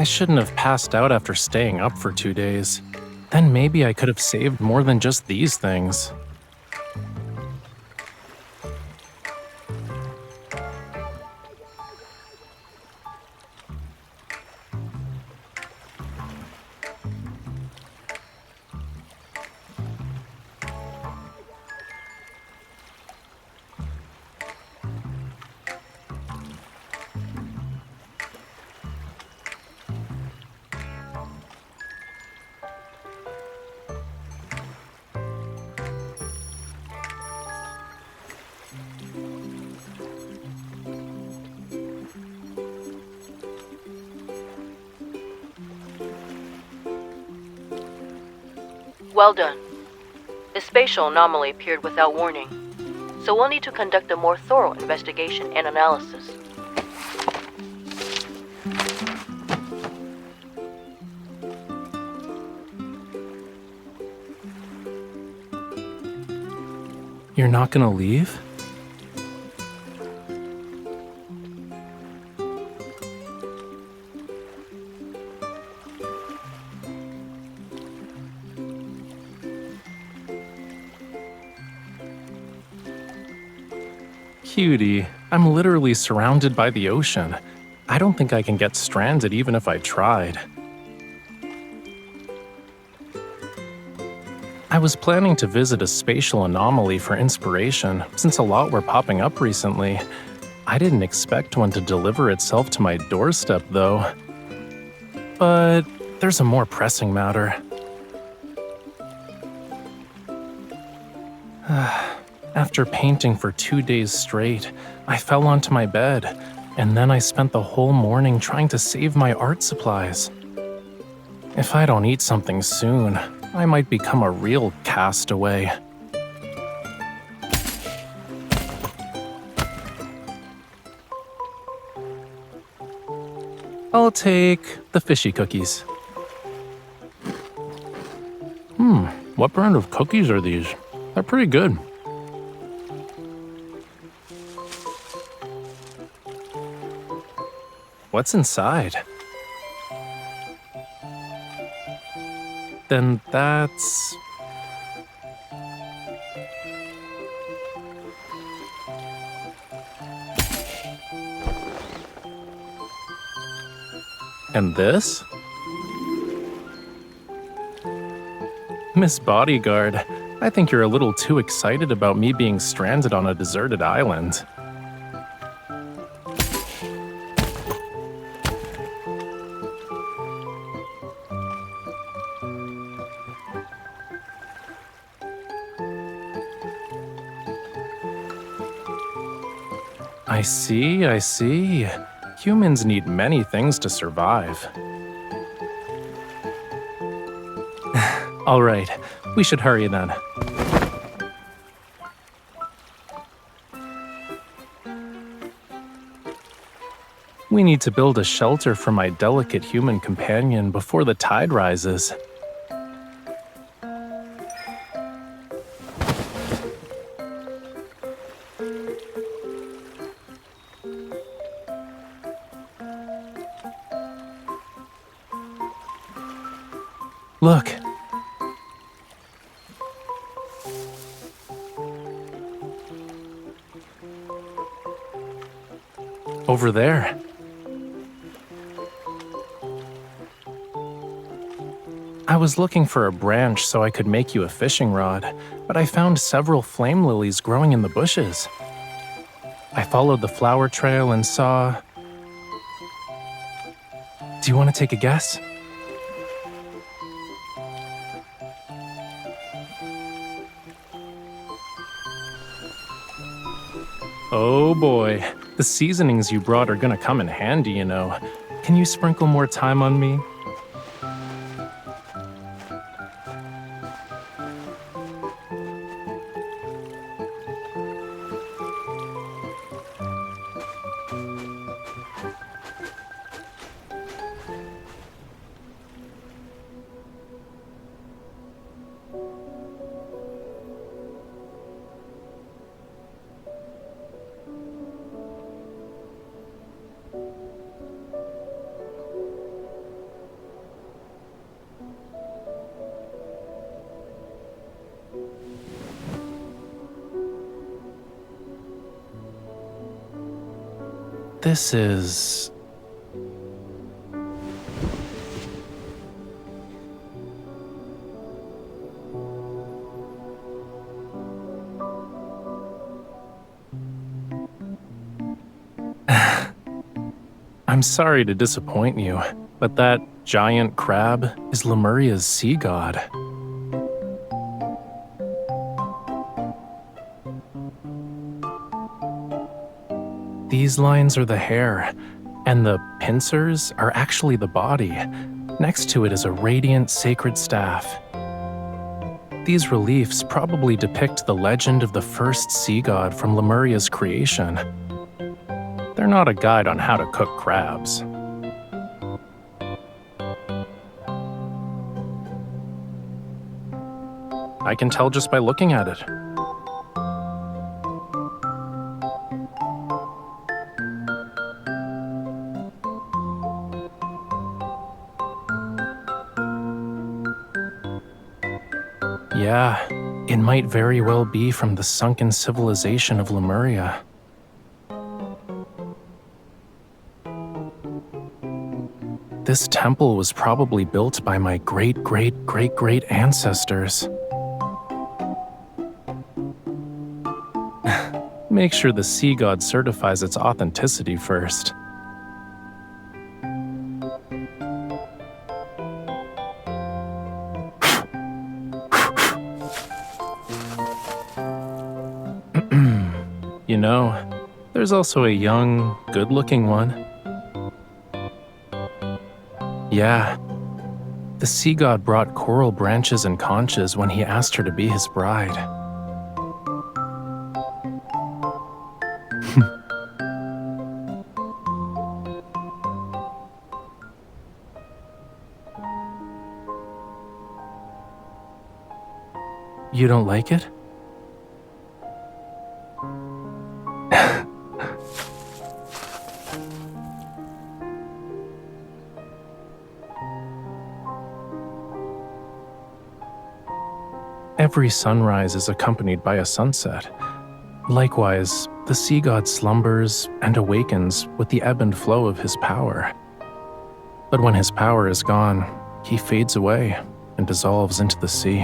I shouldn't have passed out after staying up for 2 days. Then maybe I could have saved more than just these things. Well done. The spatial anomaly appeared without warning, so we'll need to conduct a more thorough investigation and analysis. You're not gonna leave? Cutie, I'm literally surrounded by the ocean. I don't think I can get stranded even if I tried. I was planning to visit a spatial anomaly for inspiration, since a lot were popping up recently. I didn't expect one to deliver itself to my doorstep, though. But there's a more pressing matter. After painting for 2 days straight, I fell onto my bed, and then I spent the whole morning trying to save my art supplies. If I don't eat something soon, I might become a real castaway. I'll take the fishy cookies. What brand of cookies are these? They're pretty good. What's inside? Then that's... And this? Miss Bodyguard, I think you're a little too excited about me being stranded on a deserted island. I see. Humans need many things to survive. All right, we should hurry then. We need to build a shelter for my delicate human companion before the tide rises. Look. Over there. I was looking for a branch so I could make you a fishing rod, but I found several flame lilies growing in the bushes. I followed the flower trail and saw... Do you want to take a guess? Oh boy, the seasonings you brought are gonna come in handy, you know. Can you sprinkle more thyme on me? This is... I'm sorry to disappoint you, but that giant crab is Lemuria's sea god. These lines are the hair, and the pincers are actually the body. Next to it is a radiant sacred staff. These reliefs probably depict the legend of the first sea god from Lemuria's creation. They're not a guide on how to cook crabs. I can tell just by looking at it. Yeah, it might very well be from the sunken civilization of Lemuria. This temple was probably built by my great-great-great-great ancestors. Make sure the sea god certifies its authenticity first. You know, there's also a young, good-looking one. Yeah, the sea god brought coral branches and conches when he asked her to be his bride. You don't like it? Every sunrise is accompanied by a sunset. Likewise, the sea god slumbers and awakens with the ebb and flow of his power. But when his power is gone, he fades away and dissolves into the sea.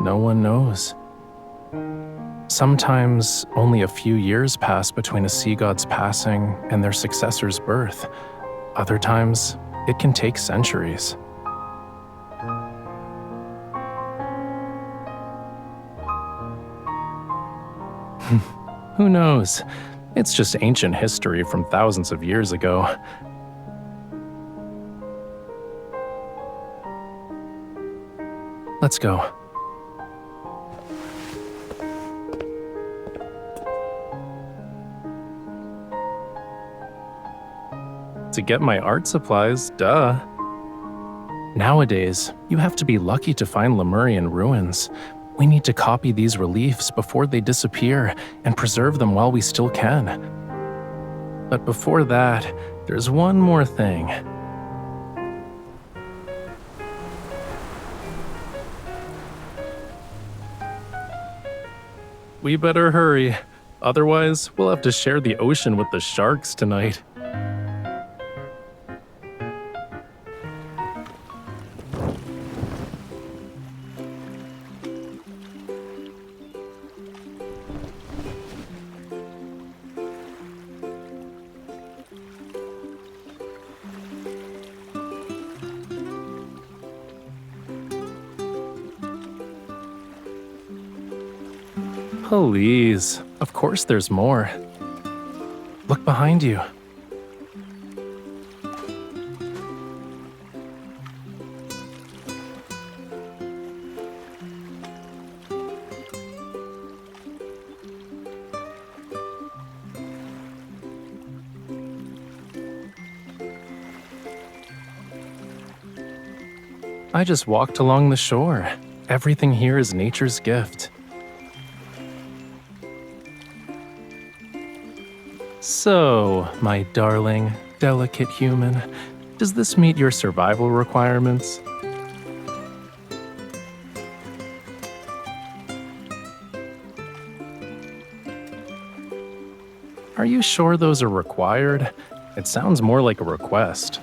No one knows. Sometimes only a few years pass between a sea god's passing and their successor's birth. Other times, it can take centuries. Who knows? It's just ancient history from thousands of years ago. Let's go. To get my art supplies, duh. Nowadays, you have to be lucky to find Lemurian ruins. We need to copy these reliefs before they disappear and preserve them while we still can. But before that, there's one more thing. We better hurry. Otherwise, we'll have to share the ocean with the sharks tonight. Please, of course there's more. Look behind you. I just walked along the shore. Everything here is nature's gift. So, my darling, delicate human, does this meet your survival requirements? Are you sure those are required? It sounds more like a request.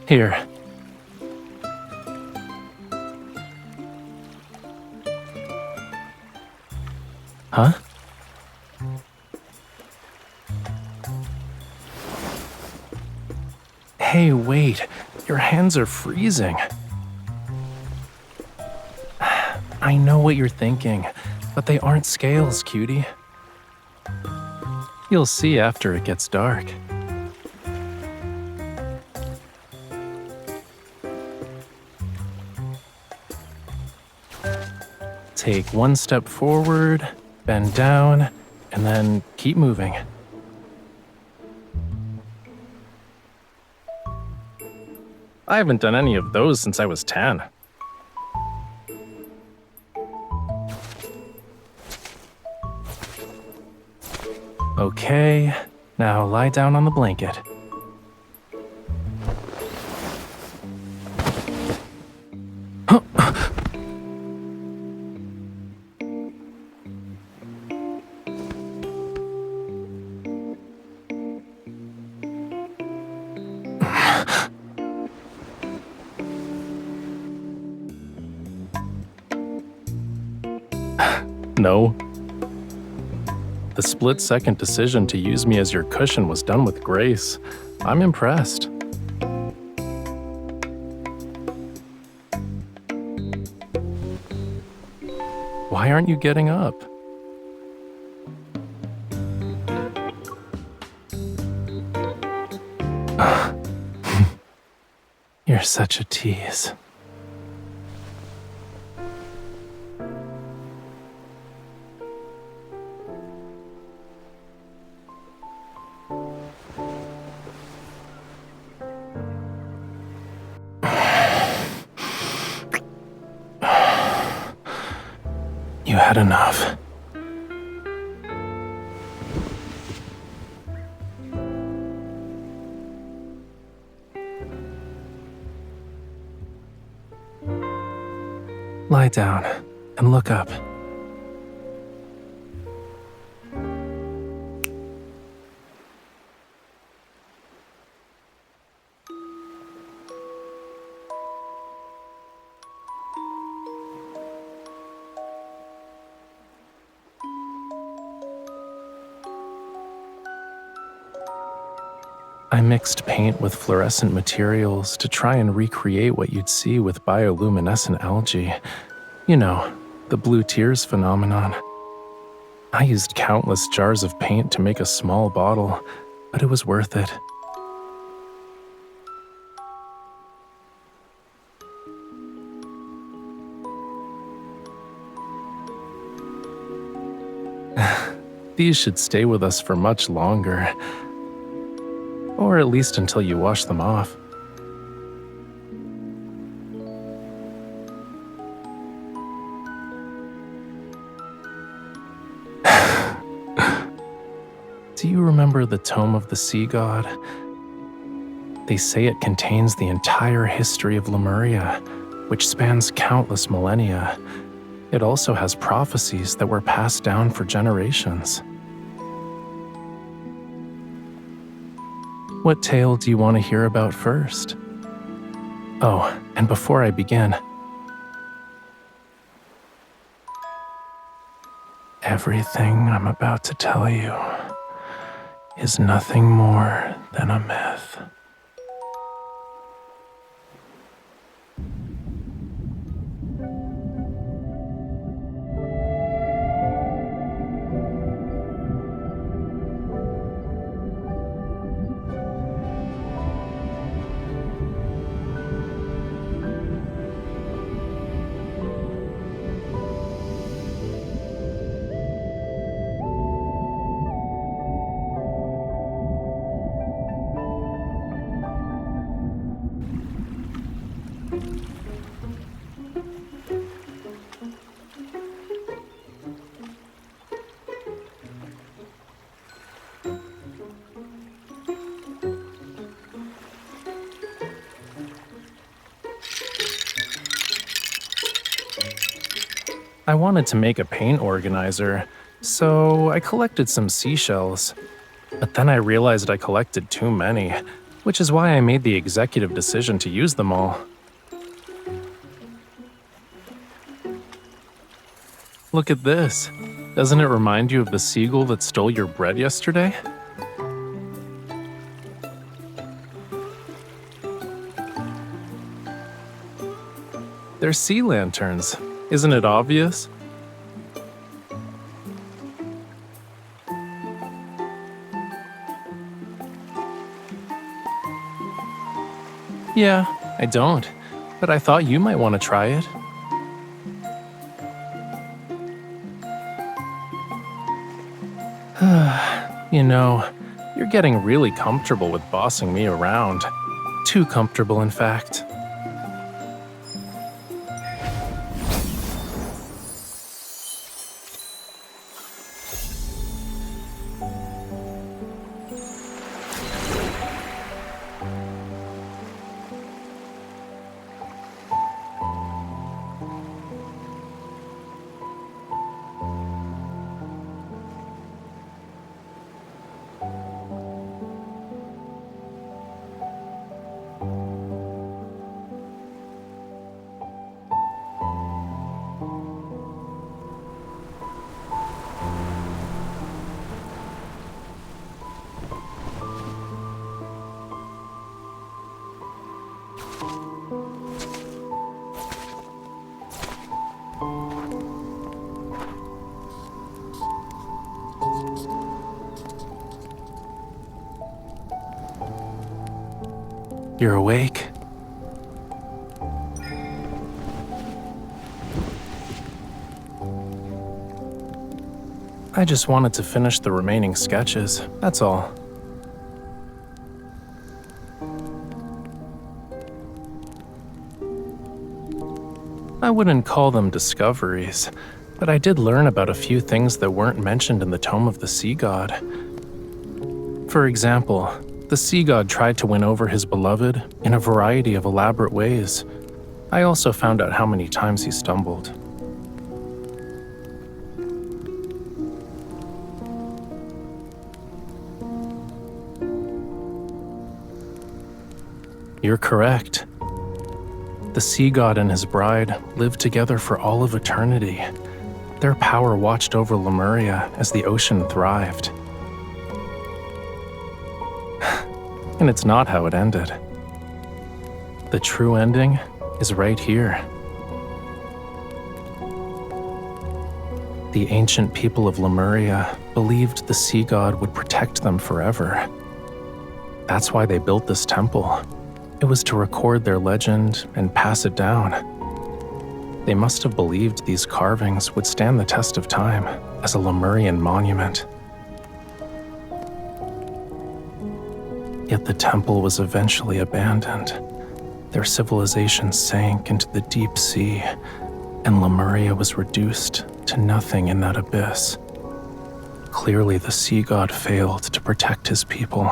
Here. Huh? Hey, wait. Your hands are freezing. I know what you're thinking, but they aren't scales, cutie. You'll see after it gets dark. Take one step forward, bend down, and then keep moving. I haven't done any of those since I was 10. Okay, now lie down on the blanket. No. The split-second decision to use me as your cushion was done with grace. I'm impressed. Why aren't you getting up? You're such a tease. You had enough. Lie down and look up. I mixed paint with fluorescent materials to try and recreate what you'd see with bioluminescent algae. You know, the blue tears phenomenon. I used countless jars of paint to make a small bottle, but it was worth it. These should stay with us for much longer. Or at least until you wash them off. Do you remember the Tome of the Sea God? They say it contains the entire history of Lemuria, which spans countless millennia. It also has prophecies that were passed down for generations. What tale do you want to hear about first? Oh, and before I begin, everything I'm about to tell you is nothing more than a myth. I wanted to make a paint organizer, so I collected some seashells. But then I realized I collected too many, which is why I made the executive decision to use them all. Look at this. Doesn't it remind you of the seagull that stole your bread yesterday? They're sea lanterns. Isn't it obvious? Yeah, I don't, but I thought you might want to try it. You know, you're getting really comfortable with bossing me around. Too comfortable, in fact. You're awake? I just wanted to finish the remaining sketches, that's all. I wouldn't call them discoveries, but I did learn about a few things that weren't mentioned in the Tome of the Sea God. For example, the sea god tried to win over his beloved in a variety of elaborate ways. I also found out how many times he stumbled. You're correct. The sea god and his bride lived together for all of eternity. Their power watched over Lemuria as the ocean thrived. And it's not how it ended. The true ending is right here. The ancient people of Lemuria believed the sea god would protect them forever. That's why they built this temple. It was to record their legend and pass it down. They must have believed these carvings would stand the test of time as a Lemurian monument. Yet the temple was eventually abandoned. Their civilization sank into the deep sea, and Lemuria was reduced to nothing in that abyss. Clearly, the sea god failed to protect his people.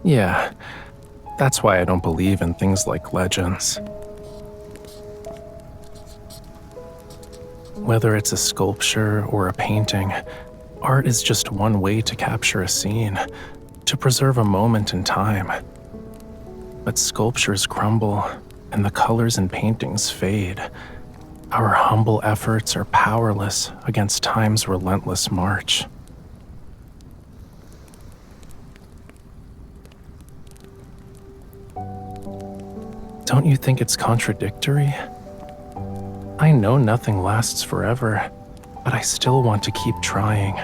Yeah, that's why I don't believe in things like legends. Whether it's a sculpture or a painting, art is just one way to capture a scene, to preserve a moment in time. But sculptures crumble, and the colors in paintings fade. Our humble efforts are powerless against time's relentless march. Don't you think it's contradictory? I know nothing lasts forever, but I still want to keep trying.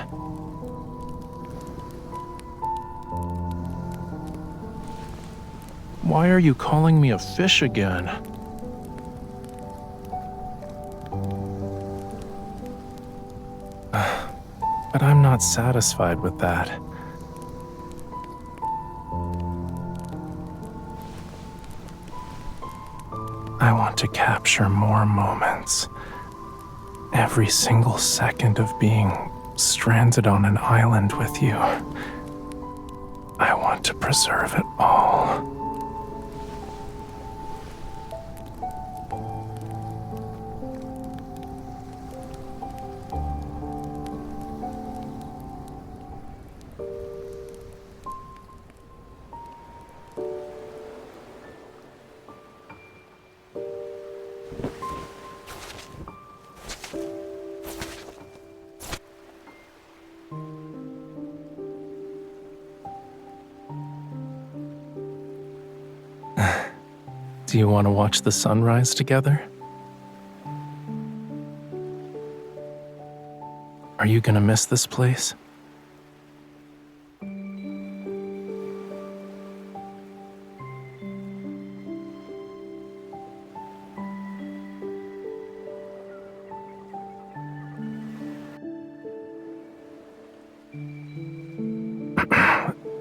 Why are you calling me a fish again? But I'm not satisfied with that. I want to capture more moments. Every single second of being stranded on an island with you. I want to preserve it all. Do you want to watch the sunrise together? Are you gonna miss this place?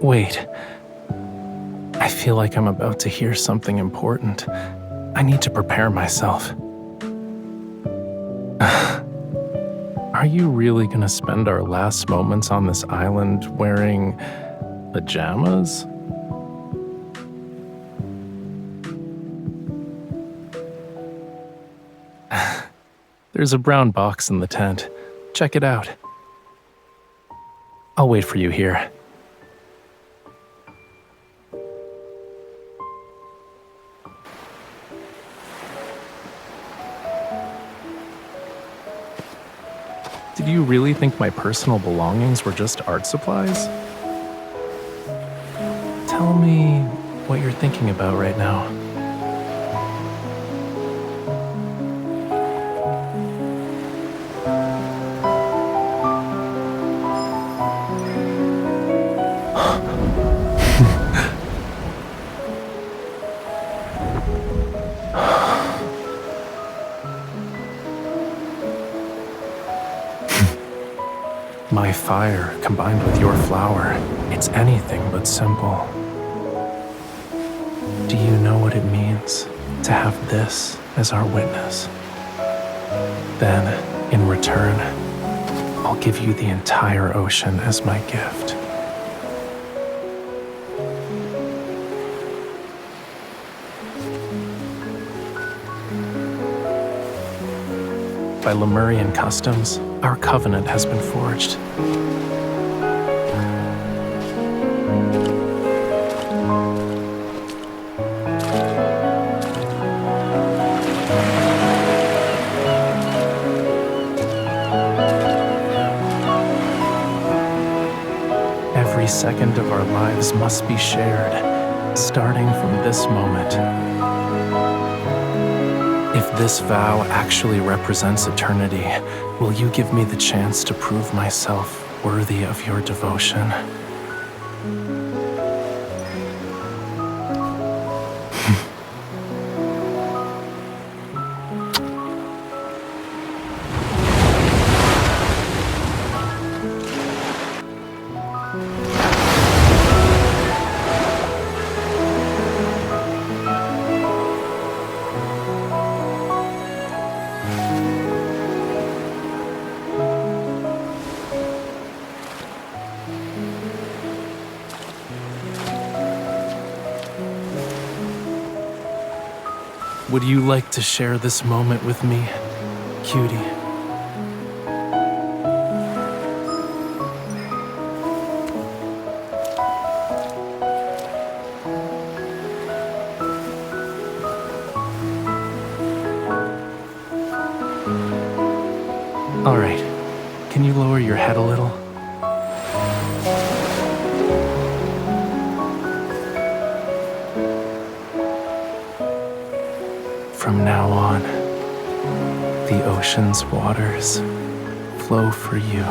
Wait. I feel like I'm about to hear something important. I need to prepare myself. Are you really gonna spend our last moments on this island wearing pajamas? There's a brown box in the tent. Check it out. I'll wait for you here. Did you really think my personal belongings were just art supplies? Tell me what you're thinking about right now. My fire combined with your flower, it's anything but simple. Do you know what it means to have this as our witness? Then, in return, I'll give you the entire ocean as my gift. By Lemurian customs, our covenant has been forged. Every second of our lives must be shared, starting from this moment. If this vow actually represents eternity, will you give me the chance to prove myself worthy of your devotion? Would you like to share this moment with me, cutie? All right, can you lower your head a little? From now on, the ocean's waters flow for you.